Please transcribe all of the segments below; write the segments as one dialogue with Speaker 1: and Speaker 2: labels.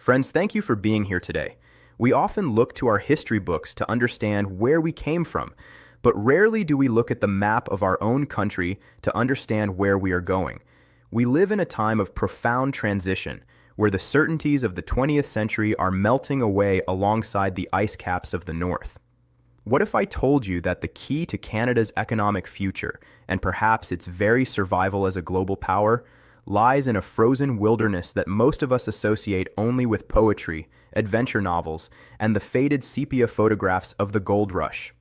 Speaker 1: Friends, thank you for being here today. We often look to our history books to understand where we came from, but rarely do we look at the map of our own country to understand where we are going. We live in a time of profound transition, where the certainties of the 20th century are melting away alongside the ice caps of the North. What if I told you that the key to Canada's economic future, and perhaps its very survival as a global power, lies in a frozen wilderness that most of us associate only with poetry, adventure novels, and the faded sepia photographs of the gold rush?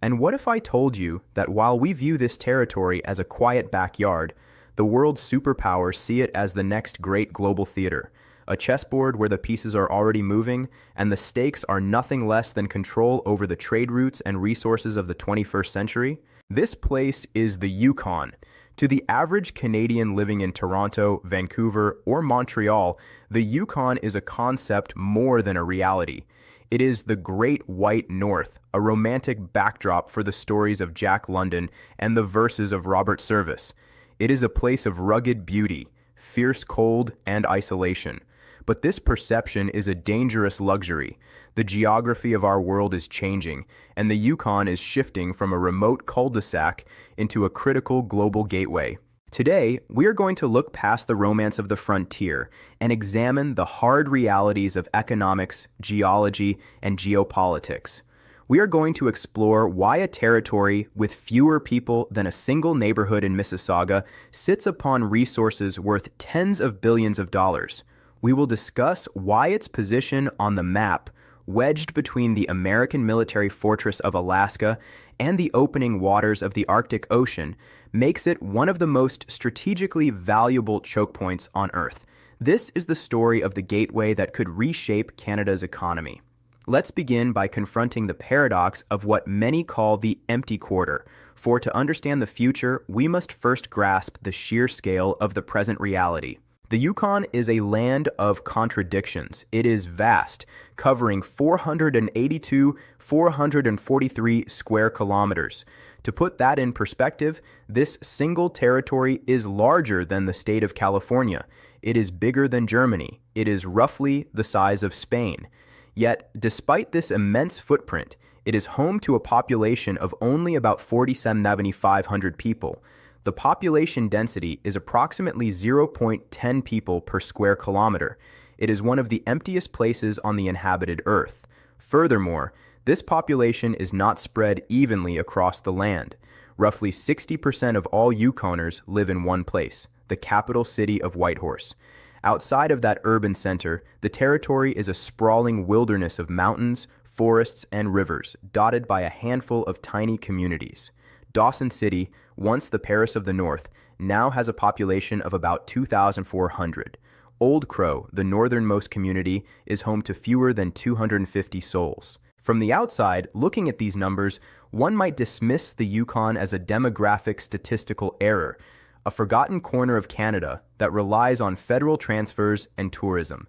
Speaker 1: And what if I told you that while we view this territory as a quiet backyard, the world's superpowers see it as the next great global theater, a chessboard where the pieces are already moving, and the stakes are nothing less than control over the trade routes and resources of the 21st century? This place is the Yukon. To the average Canadian living in Toronto, Vancouver, or Montreal, the Yukon is a concept more than a reality. It is the Great White North, a romantic backdrop for the stories of Jack London and the verses of Robert Service. It is a place of rugged beauty, fierce cold, and isolation. But this perception is a dangerous luxury. The geography of our world is changing, and the Yukon is shifting from a remote cul-de-sac into a critical global gateway. Today, we are going to look past the romance of the frontier and examine the hard realities of economics, geology, and geopolitics. We are going to explore why a territory with fewer people than a single neighborhood in Mississauga sits upon resources worth tens of billions of dollars. We will discuss why its position on the map, wedged between the American military fortress of Alaska and the opening waters of the Arctic Ocean, makes it one of the most strategically valuable choke points on Earth. This is the story of the gateway that could reshape Canada's economy. Let's begin by confronting the paradox of what many call the empty quarter. For to understand the future, we must first grasp the sheer scale of the present reality. The Yukon is a land of contradictions. It is vast, covering 443 square kilometers. To put that in perspective, this single territory is larger than the state of California. It is bigger than Germany. It is roughly the size of Spain. Yet, despite this immense footprint, it is home to a population of only about 4,700 people. The population density is approximately 0.10 people per square kilometer. It is one of the emptiest places on the inhabited Earth. Furthermore, this population is not spread evenly across the land. Roughly 60% of all Yukoners live in one place, the capital city of Whitehorse. Outside of that urban center, the territory is a sprawling wilderness of mountains, forests, and rivers, dotted by a handful of tiny communities. Dawson City, once the Paris of the North, now has a population of about 2,400. Old Crow, the northernmost community, is home to fewer than 250 souls. From the outside, looking at these numbers, one might dismiss the Yukon as a demographic statistical error, a forgotten corner of Canada that relies on federal transfers and tourism.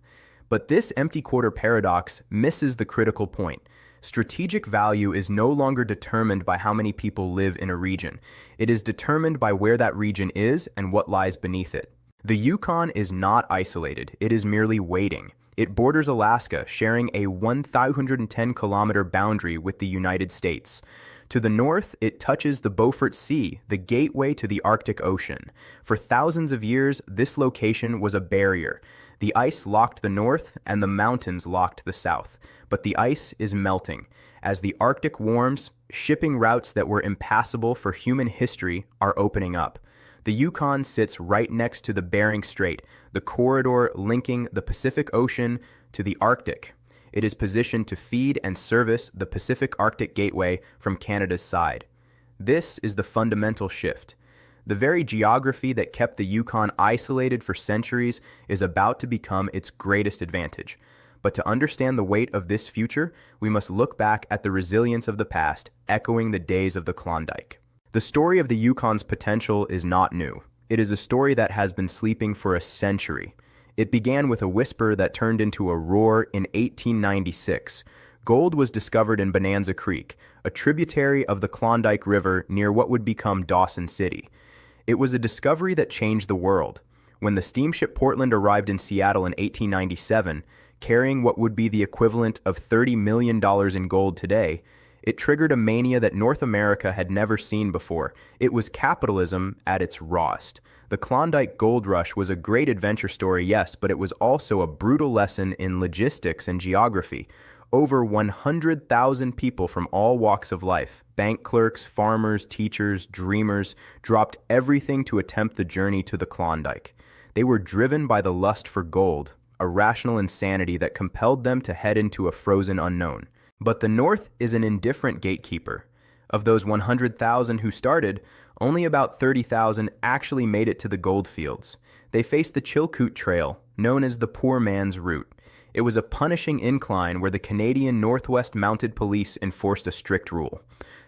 Speaker 1: But this empty quarter paradox misses the critical point. Strategic value is no longer determined by how many people live in a region. It is determined by where that region is and what lies beneath it. The Yukon is not isolated. It is merely waiting. It borders Alaska, sharing a 1,010-kilometer boundary with the United States. To the north, it touches the Beaufort Sea, the gateway to the Arctic Ocean. For thousands of years, this location was a barrier. The ice locked the north and the mountains locked the south. But the ice is melting. As the Arctic warms, shipping routes that were impassable for human history are opening up. The Yukon sits right next to the Bering Strait, the corridor linking the Pacific Ocean to the Arctic. It is positioned to feed and service the Pacific-Arctic Gateway from Canada's side. This is the fundamental shift. The very geography that kept the Yukon isolated for centuries is about to become its greatest advantage. But to understand the weight of this future, we must look back at the resilience of the past, echoing the days of the Klondike. The story of the Yukon's potential is not new. It is a story that has been sleeping for a century. It began with a whisper that turned into a roar in 1896. Gold was discovered in Bonanza Creek, a tributary of the Klondike River near what would become Dawson City. It was a discovery that changed the world. When the steamship Portland arrived in Seattle in 1897, carrying what would be the equivalent of $30 million in gold today. It triggered a mania that North America had never seen before. It was capitalism at its rawest. The Klondike gold rush was a great adventure story, yes, but it was also a brutal lesson in logistics and geography. Over 100,000 people from all walks of life, bank clerks, farmers, teachers, dreamers, dropped everything to attempt the journey to the Klondike. They were driven by the lust for gold, a rational insanity that compelled them to head into a frozen unknown. But the North is an indifferent gatekeeper. Of those 100,000 who started, only about 30,000 actually made it to the gold fields. They faced the Chilkoot Trail, known as the poor man's route. It was a punishing incline where the Canadian Northwest Mounted Police enforced a strict rule.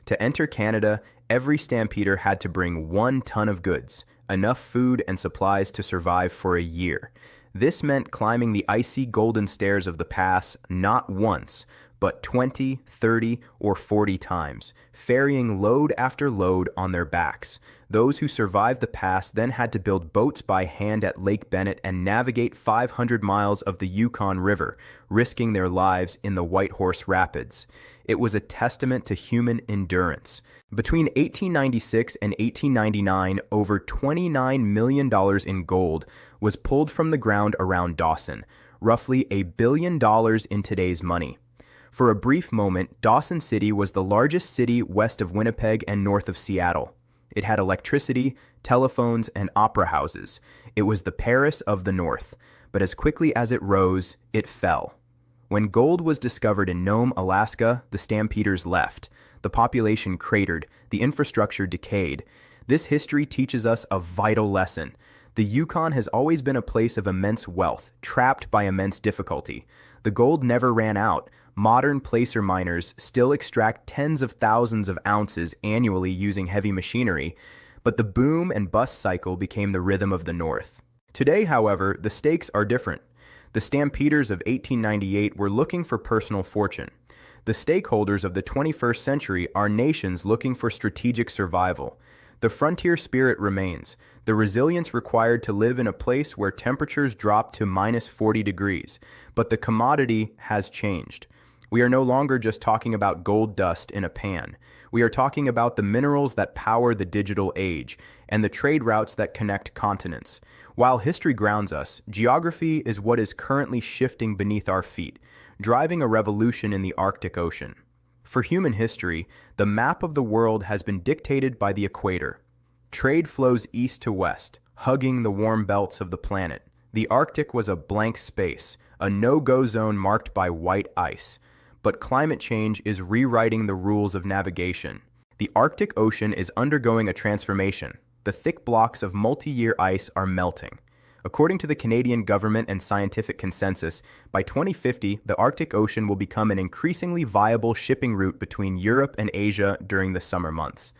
Speaker 1: To enter Canada, every stampeder had to bring 1 ton of goods, enough food and supplies to survive for a year. This meant climbing the icy golden stairs of the pass not once, but 20, 30, or 40 times, ferrying load after load on their backs. Those who survived the pass then had to build boats by hand at Lake Bennett and navigate 500 miles of the Yukon River, risking their lives in the Whitehorse Rapids. It was a testament to human endurance. Between 1896 and 1899, over $29 million in gold was pulled from the ground around Dawson, roughly $1 billion in today's money. For a brief moment, Dawson City was the largest city west of Winnipeg and north of Seattle. It had electricity, telephones, and opera houses. It was the Paris of the North, but as quickly as it rose, it fell. When gold was discovered in Nome, Alaska, the stampeders left. The population cratered, the infrastructure decayed. This history teaches us a vital lesson. The Yukon has always been a place of immense wealth, trapped by immense difficulty. The gold never ran out. Modern placer miners still extract tens of thousands of ounces annually using heavy machinery, but the boom and bust cycle became the rhythm of the North. Today, however, the stakes are different. The stampeders of 1898 were looking for personal fortune. The stakeholders of the 21st century are nations looking for strategic survival. The frontier spirit remains, the resilience required to live in a place where temperatures drop to minus 40 degrees, but the commodity has changed. We are no longer just talking about gold dust in a pan. We are talking about the minerals that power the digital age and the trade routes that connect continents. While history grounds us, geography is what is currently shifting beneath our feet, driving a revolution in the Arctic Ocean. For human history, the map of the world has been dictated by the equator. Trade flows east to west, hugging the warm belts of the planet. The Arctic was a blank space, a no-go zone marked by white ice. But climate change is rewriting the rules of navigation. The Arctic Ocean is undergoing a transformation. The thick blocks of multi-year ice are melting. According to the Canadian government and scientific consensus, by 2050, the Arctic Ocean will become an increasingly viable shipping route between Europe and Asia during the summer months.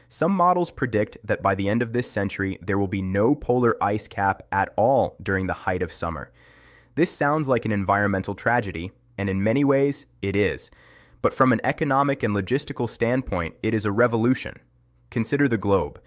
Speaker 1: Some models predict that by the end of this century, there will be no polar ice cap at all during the height of summer. This sounds like an environmental tragedy, and in many ways, it is. But from an economic and logistical standpoint, it is a revolution. Consider the globe.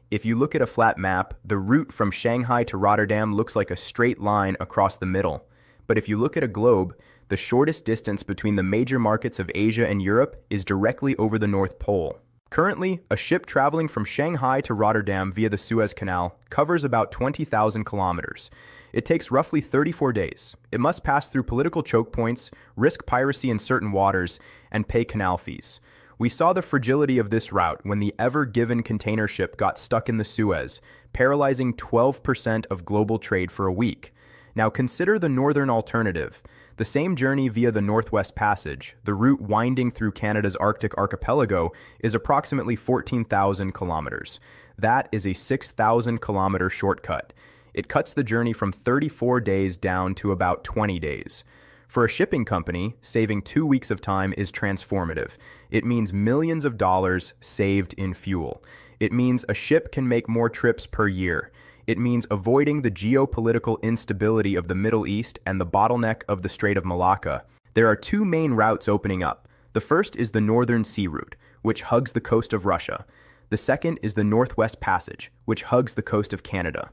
Speaker 1: If you look at a flat map, the route from Shanghai to Rotterdam looks like a straight line across the middle. But if you look at a globe, the shortest distance between the major markets of Asia and Europe is directly over the North Pole. Currently, a ship traveling from Shanghai to Rotterdam via the Suez Canal covers about 20,000 kilometers. It takes roughly 34 days. It must pass through political choke points, risk piracy in certain waters, and pay canal fees. We saw the fragility of this route when the Ever Given container ship got stuck in the Suez, paralyzing 12% of global trade for a week. Now consider the northern alternative. The same journey via the Northwest Passage, the route winding through Canada's Arctic archipelago, is approximately 14,000 kilometers. That is a 6,000 kilometer shortcut. It cuts the journey from 34 days down to about 20 days. For a shipping company, saving 2 weeks of time is transformative. It means millions of dollars saved in fuel. It means a ship can make more trips per year. It means avoiding the geopolitical instability of the Middle East and the bottleneck of the Strait of Malacca. There are 2 main routes opening up. The first is the Northern Sea Route, which hugs the coast of Russia. The second is the Northwest Passage, which hugs the coast of Canada.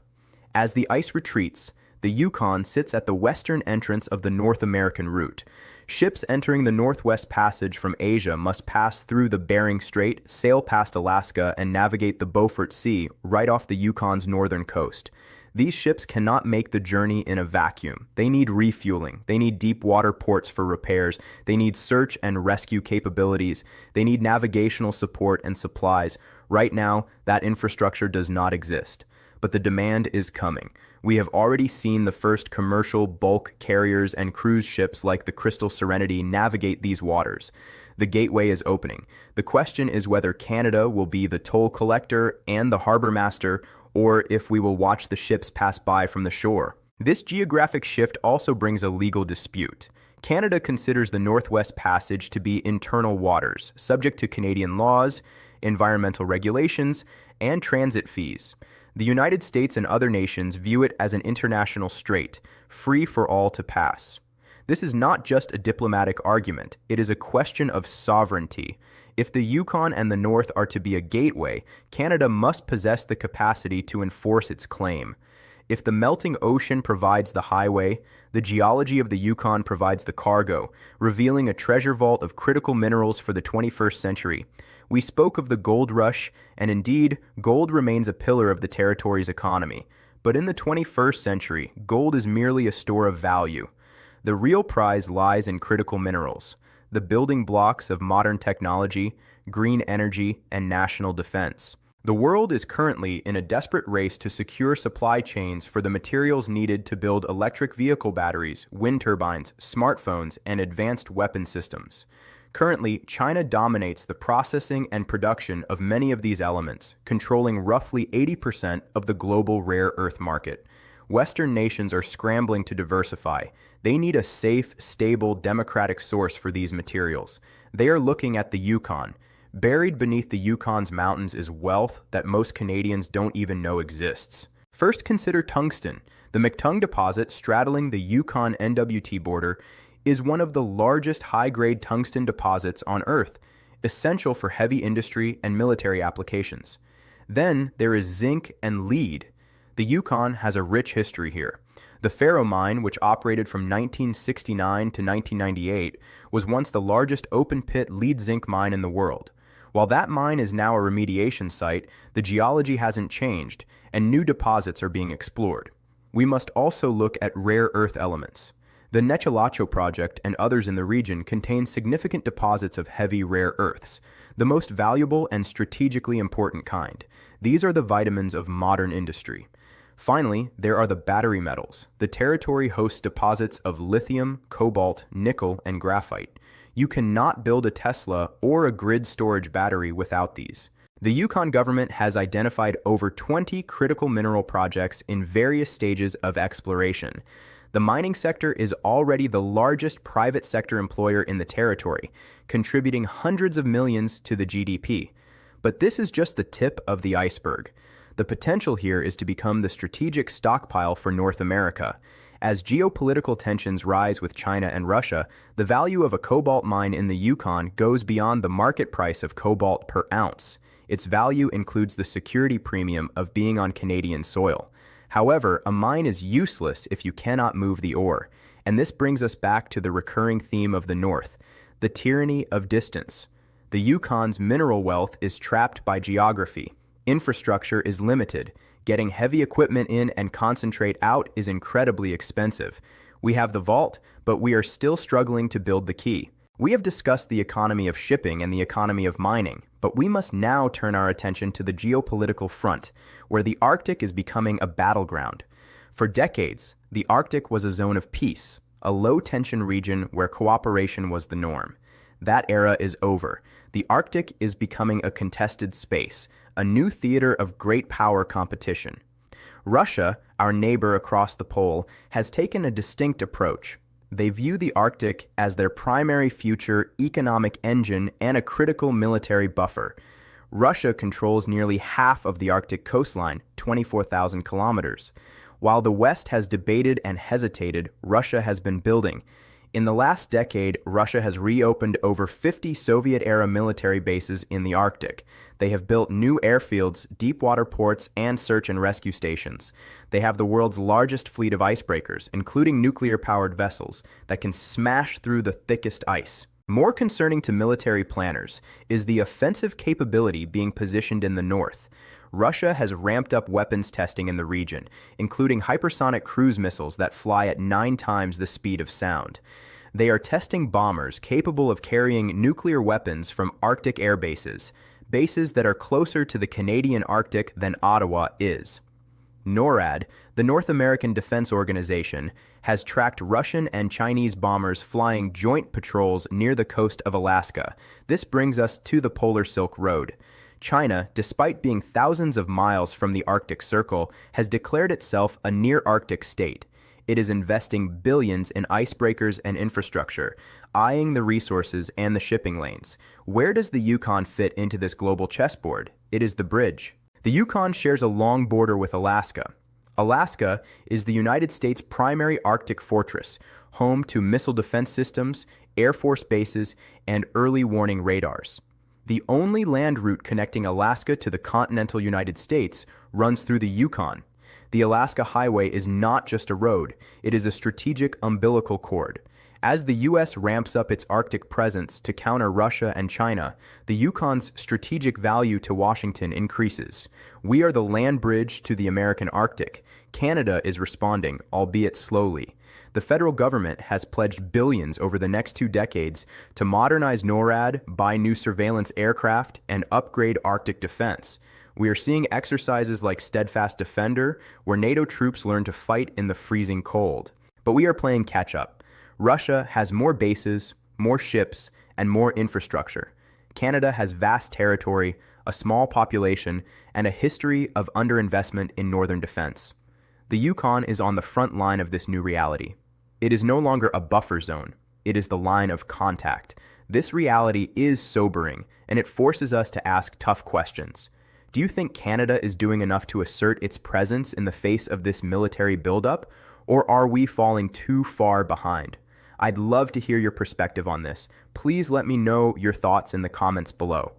Speaker 1: As the ice retreats, The Yukon sits at the western entrance of the North American route. Ships entering the Northwest Passage from Asia must pass through the Bering Strait, sail past Alaska, and navigate the Beaufort Sea right off the Yukon's northern coast. These ships cannot make the journey in a vacuum. They need refueling. They need deep water ports for repairs. They need search and rescue capabilities. They need navigational support and supplies. Right now, that infrastructure does not exist. But the demand is coming. We have already seen the first commercial bulk carriers and cruise ships like the Crystal Serenity navigate these waters. The gateway is opening. The question is whether Canada will be the toll collector and the harbor master, or if we will watch the ships pass by from the shore. This geographic shift also brings a legal dispute. Canada considers the Northwest Passage to be internal waters, subject to Canadian laws, environmental regulations, and transit fees. The United States and other nations view it as an international strait, free for all to pass. This is not just a diplomatic argument, it is a question of sovereignty. If the Yukon and the North are to be a gateway, Canada must possess the capacity to enforce its claim. If the melting ocean provides the highway, the geology of the Yukon provides the cargo, revealing a treasure vault of critical minerals for the 21st century. We spoke of the gold rush, and indeed, gold remains a pillar of the territory's economy. But in the 21st century, gold is merely a store of value. The real prize lies in critical minerals, the building blocks of modern technology, green energy, and national defense. The world is currently in a desperate race to secure supply chains for the materials needed to build electric vehicle batteries, wind turbines, smartphones, and advanced weapon systems. Currently, China dominates the processing and production of many of these elements, controlling roughly 80% of the global rare earth market. Western nations are scrambling to diversify. They need a safe, stable, democratic source for these materials. They are looking at the Yukon. Buried beneath the Yukon's mountains is wealth that most Canadians don't even know exists. First, consider tungsten. The McTung deposit straddling the Yukon NWT border is one of the largest high-grade tungsten deposits on Earth, essential for heavy industry and military applications. Then there is zinc and lead. The Yukon has a rich history here. The Faro mine, which operated from 1969 to 1998, was once the largest open-pit lead-zinc mine in the world. While that mine is now a remediation site, the geology hasn't changed, and new deposits are being explored. We must also look at rare earth elements. The Nechalacho project and others in the region contain significant deposits of heavy rare earths, the most valuable and strategically important kind. These are the vitamins of modern industry. Finally, there are the battery metals. The territory hosts deposits of lithium, cobalt, nickel, and graphite. You cannot build a Tesla or a grid storage battery without these. The Yukon government has identified over 20 critical mineral projects in various stages of exploration. The mining sector is already the largest private sector employer in the territory, contributing hundreds of millions to the GDP. But this is just the tip of the iceberg. The potential here is to become the strategic stockpile for North America. As geopolitical tensions rise with China and Russia, the value of a cobalt mine in the Yukon goes beyond the market price of cobalt per ounce. Its value includes the security premium of being on Canadian soil. However, a mine is useless if you cannot move the ore, and this brings us back to the recurring theme of the North, the tyranny of distance. The Yukon's mineral wealth is trapped by geography. Infrastructure is limited. Getting heavy equipment in and concentrate out is incredibly expensive. We have the vault, but we are still struggling to build the key. We have discussed the economy of shipping and the economy of mining, but we must now turn our attention to the geopolitical front, where the Arctic is becoming a battleground. For decades, the Arctic was a zone of peace, a low-tension region where cooperation was the norm. That era is over. The Arctic is becoming a contested space, a new theater of great power competition. Russia, our neighbor across the pole, has taken a distinct approach. They view the Arctic as their primary future economic engine and a critical military buffer. Russia controls nearly half of the Arctic coastline, 24,000 kilometers. While the West has debated and hesitated, Russia has been building. In the last decade, Russia has reopened over 50 Soviet-era military bases in the Arctic. They have built new airfields, deep-water ports, and search and rescue stations. They have the world's largest fleet of icebreakers, including nuclear-powered vessels, that can smash through the thickest ice. More concerning to military planners is the offensive capability being positioned in the north. Russia has ramped up weapons testing in the region, including hypersonic cruise missiles that fly at 9 times the speed of sound. They are testing bombers capable of carrying nuclear weapons from Arctic air bases, bases that are closer to the Canadian Arctic than Ottawa is. NORAD, the North American Defense Organization, has tracked Russian and Chinese bombers flying joint patrols near the coast of Alaska. This brings us to the Polar Silk Road. China, despite being thousands of miles from the Arctic Circle, has declared itself a near-Arctic state. It is investing billions in icebreakers and infrastructure, eyeing the resources and the shipping lanes. Where does the Yukon fit into this global chessboard? It is the bridge. The Yukon shares a long border with Alaska. Alaska is the United States' primary Arctic fortress, home to missile defense systems, Air Force bases, and early warning radars. The only land route connecting Alaska to the continental United States runs through the Yukon. The Alaska Highway is not just a road, it is a strategic umbilical cord. As the U.S. ramps up its Arctic presence to counter Russia and China, the Yukon's strategic value to Washington increases. We are the land bridge to the American Arctic. Canada is responding, albeit slowly. The federal government has pledged billions over the next 2 decades to modernize NORAD, buy new surveillance aircraft, and upgrade Arctic defense. We are seeing exercises like Steadfast Defender, where NATO troops learn to fight in the freezing cold. But we are playing catch-up. Russia has more bases, more ships, and more infrastructure. Canada has vast territory, a small population, and a history of underinvestment in northern defense. The Yukon is on the front line of this new reality. It is no longer a buffer zone. It is the line of contact. This reality is sobering, and it forces us to ask tough questions. Do you think Canada is doing enough to assert its presence in the face of this military buildup, or are we falling too far behind? I'd love to hear your perspective on this. Please let me know your thoughts in the comments below.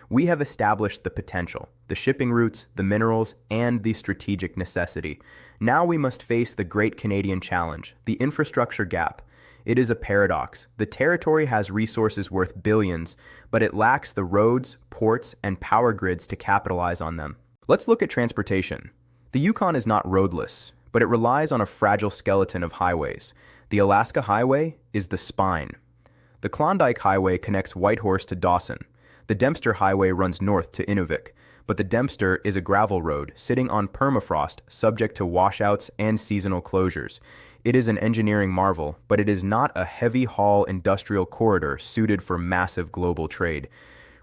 Speaker 1: We have established the potential, the shipping routes, the minerals, and the strategic necessity. Now we must face the great Canadian challenge, the infrastructure gap. It is a paradox. The territory has resources worth billions, but it lacks the roads, ports, and power grids to capitalize on them. Let's look at transportation. The Yukon is not roadless, but it relies on a fragile skeleton of highways. The Alaska Highway is the spine. The Klondike Highway connects Whitehorse to Dawson. The Dempster Highway runs north to Inuvik, but the Dempster is a gravel road sitting on permafrost, subject to washouts and seasonal closures. It is an engineering marvel, but it is not a heavy-haul industrial corridor suited for massive global trade.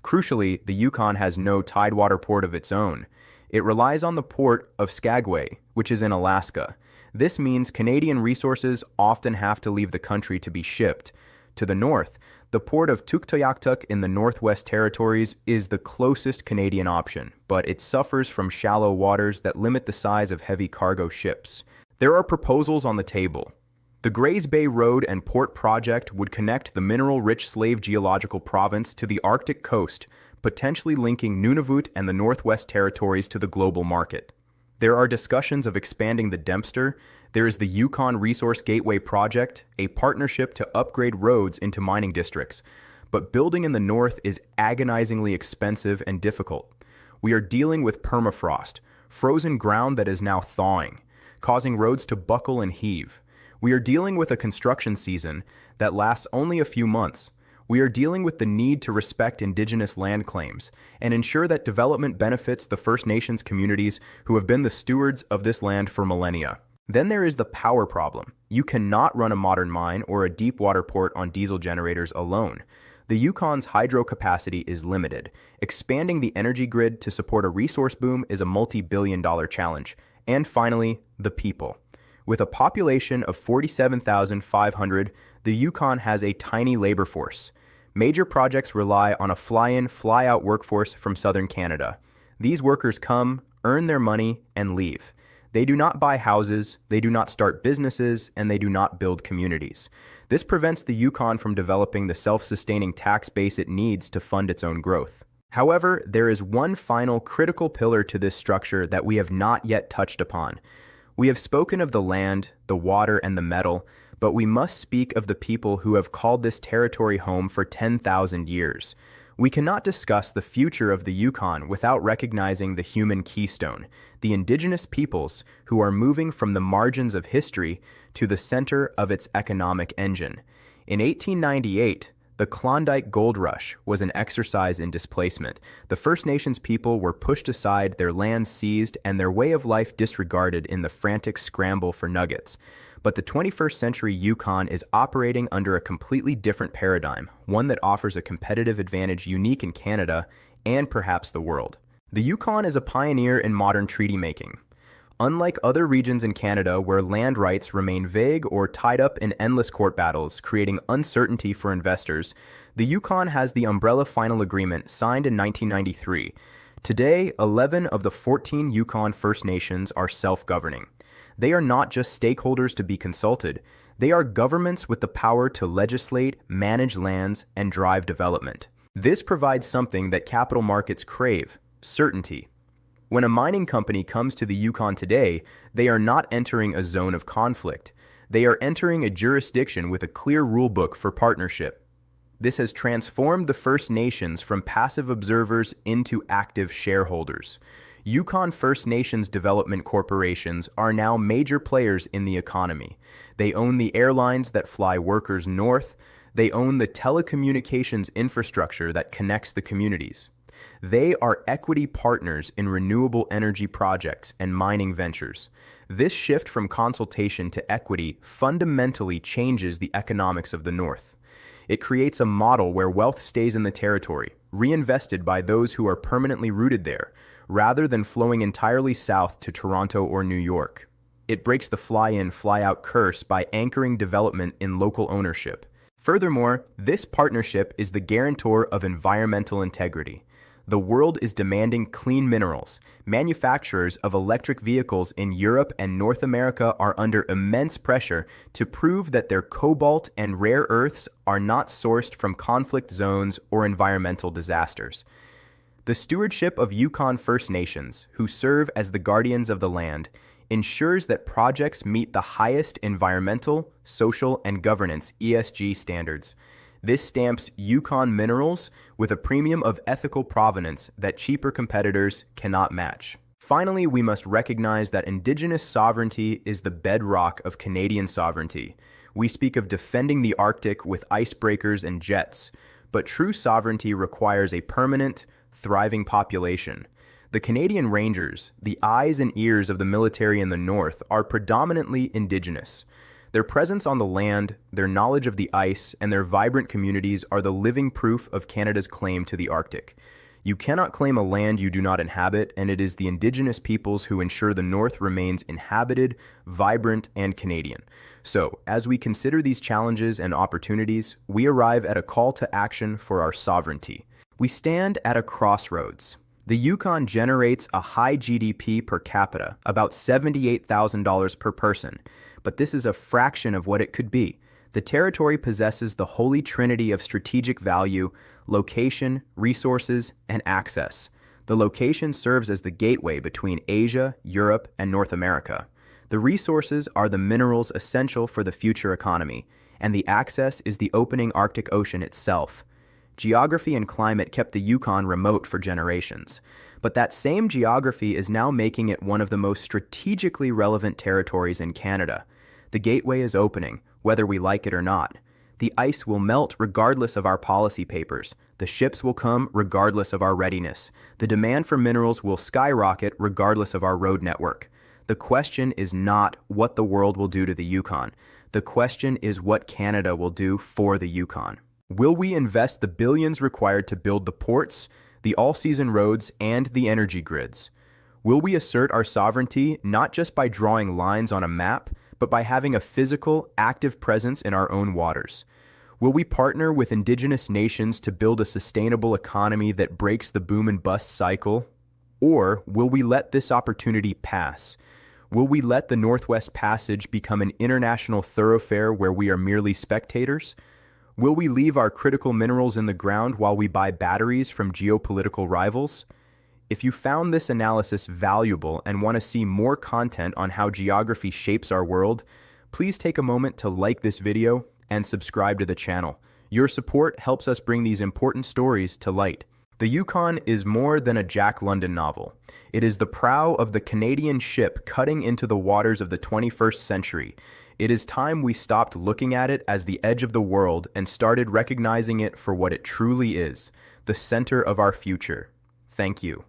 Speaker 1: Crucially, the Yukon has no tidewater port of its own. It relies on the port of Skagway, which is in Alaska. This means Canadian resources often have to leave the country to be shipped. To the north, the port of Tuktoyaktuk in the Northwest Territories is the closest Canadian option, but it suffers from shallow waters that limit the size of heavy cargo ships. There are proposals on the table. The Grays Bay Road and Port Project would connect the mineral-rich Slave Geological Province to the Arctic coast, potentially linking Nunavut and the Northwest Territories to the global market. There are discussions of expanding the Dempster. There is the Yukon Resource Gateway Project, a partnership to upgrade roads into mining districts. But building in the north is agonizingly expensive and difficult. We are dealing with permafrost, frozen ground that is now thawing, causing roads to buckle and heave. We are dealing with a construction season that lasts only a few months. We are dealing with the need to respect Indigenous land claims and ensure that development benefits the First Nations communities who have been the stewards of this land for millennia. Then there is the power problem. You cannot run a modern mine or a deep water port on diesel generators alone. The Yukon's hydro capacity is limited. Expanding the energy grid to support a resource boom is a multi-billion-dollar challenge. And finally, the people. With a population of 47,500, the Yukon has a tiny labor force. Major projects rely on a fly-in, fly-out workforce from southern Canada. These workers come, earn their money, and leave. They do not buy houses, they do not start businesses, and they do not build communities. This prevents the Yukon from developing the self-sustaining tax base it needs to fund its own growth. However, there is one final critical pillar to this structure that we have not yet touched upon. We have spoken of the land, the water, and the metal, but we must speak of the people who have called this territory home for 10,000 years. We cannot discuss the future of the Yukon without recognizing the human keystone, the indigenous peoples who are moving from the margins of history to the center of its economic engine. In 1898, the Klondike Gold Rush was an exercise in displacement. The First Nations people were pushed aside, their lands seized, and their way of life disregarded in the frantic scramble for nuggets. But the 21st century Yukon is operating under a completely different paradigm, one that offers a competitive advantage unique in Canada and perhaps the world. The Yukon is a pioneer in modern treaty making. Unlike other regions in Canada where land rights remain vague or tied up in endless court battles, creating uncertainty for investors, the Yukon has the Umbrella Final Agreement signed in 1993. Today, 11 of the 14 Yukon First Nations are self-governing. They are not just stakeholders to be consulted, they are governments with the power to legislate, manage lands, and drive development. This provides something that capital markets crave: certainty. When a mining company comes to the Yukon today, they are not entering a zone of conflict. They are entering a jurisdiction with a clear rulebook for partnership. This has transformed the First Nations from passive observers into active shareholders. Yukon First Nations development corporations are now major players in the economy. They own the airlines that fly workers north. They own the telecommunications infrastructure that connects the communities. They are equity partners in renewable energy projects and mining ventures. This shift from consultation to equity fundamentally changes the economics of the North. It creates a model where wealth stays in the territory, reinvested by those who are permanently rooted there, rather than flowing entirely south to Toronto or New York. It breaks the fly-in, fly-out curse by anchoring development in local ownership. Furthermore, this partnership is the guarantor of environmental integrity. The world is demanding clean minerals. Manufacturers of electric vehicles in Europe and North America are under immense pressure to prove that their cobalt and rare earths are not sourced from conflict zones or environmental disasters. The stewardship of Yukon First Nations, who serve as the guardians of the land, ensures that projects meet the highest environmental, social, and governance (ESG) standards. This stamps Yukon minerals with a premium of ethical provenance that cheaper competitors cannot match. Finally, we must recognize that Indigenous sovereignty is the bedrock of Canadian sovereignty. We speak of defending the Arctic with icebreakers and jets, but true sovereignty requires a permanent, thriving population. The Canadian Rangers, the eyes and ears of the military in the North, are predominantly Indigenous. Their presence on the land, their knowledge of the ice, and their vibrant communities are the living proof of Canada's claim to the Arctic. You cannot claim a land you do not inhabit, and it is the Indigenous peoples who ensure the North remains inhabited, vibrant, and Canadian. So, as we consider these challenges and opportunities, we arrive at a call to action for our sovereignty. We stand at a crossroads. The Yukon generates a high GDP per capita, about $78,000 per person, but this is a fraction of what it could be. The territory possesses the holy trinity of strategic value: location, resources, and access. The location serves as the gateway between Asia, Europe, and North America. The resources are the minerals essential for the future economy, and the access is the opening Arctic Ocean itself. Geography and climate kept the Yukon remote for generations, but that same geography is now making it one of the most strategically relevant territories in Canada. The gateway is opening, whether we like it or not. The ice will melt regardless of our policy papers. The ships will come regardless of our readiness. The demand for minerals will skyrocket regardless of our road network. The question is not what the world will do to the Yukon. The question is what Canada will do for the Yukon. Will we invest the billions required to build the ports, the all-season roads, and the energy grids? Will we assert our sovereignty not just by drawing lines on a map, but by having a physical, active presence in our own waters? Will we partner with Indigenous nations to build a sustainable economy that breaks the boom and bust cycle? Or will we let this opportunity pass? Will we let the Northwest Passage become an international thoroughfare where we are merely spectators? Will we leave our critical minerals in the ground while we buy batteries from geopolitical rivals? If you found this analysis valuable and want to see more content on how geography shapes our world, please take a moment to like this video and subscribe to the channel. Your support helps us bring these important stories to light. The Yukon is more than a Jack London novel. It is the prow of the Canadian ship cutting into the waters of the 21st century. It is time we stopped looking at it as the edge of the world and started recognizing it for what it truly is, the center of our future. Thank you.